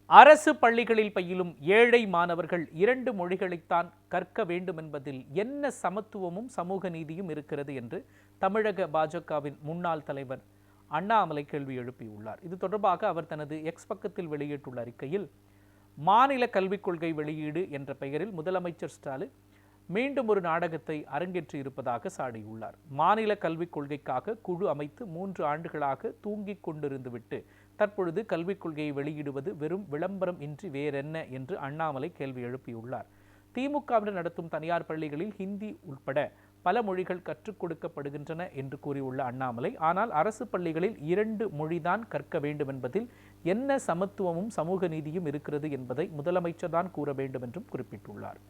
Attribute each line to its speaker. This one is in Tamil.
Speaker 1: அரசு பள்ளிகளில் பயிலும் ஏழை மாணவர்கள் 2 மொழிகளைத்தான் கற்க வேண்டும் என்பதில் என்ன சமத்துவமும் சமூக நீதியும் இருக்கிறது என்று தமிழக பாஜகவின் முன்னாள் தலைவர் அண்ணாமலை கேள்வி எழுப்பியுள்ளார். இது தொடர்பாக அவர் தனது எக்ஸ் பக்கத்தில் வெளியிட்டுள்ள அறிக்கையில், மாநில கல்விக் கொள்கை வெளியீடு என்ற பெயரில் முதலமைச்சர் ஸ்டாலின் மீண்டும் ஒரு நாடகத்தை அரங்கேற்றி இருப்பதாக சாடியுள்ளார். மாநில கல்விக் கொள்கைக்காக குழு அமைத்து 3 ஆண்டுகளாக தூங்கிக் கொண்டிருந்துவிட்டு தற்பொழுது கல்விக் கொள்கையை வெளியிடுவது வெறும் விளம்பரம் இன்றி வேறென்ன என்று அண்ணாமலை கேள்வி எழுப்பியுள்ளார். திமுகவினர் நடத்தும் தனியார் பள்ளிகளில் ஹிந்தி உட்பட பல மொழிகள் கற்றுக் கொடுக்கப்படுகின்றன என்று கூறியுள்ள அண்ணாமலை, ஆனால் அரசு பள்ளிகளில் 2 மொழிதான் கற்க வேண்டும் என்பதில் என்ன சமத்துவமும் சமூக நீதியும் இருக்கிறது என்பதை முதலமைச்சர் தான் கூற வேண்டும் என்றும் குறிப்பிட்டுள்ளார்.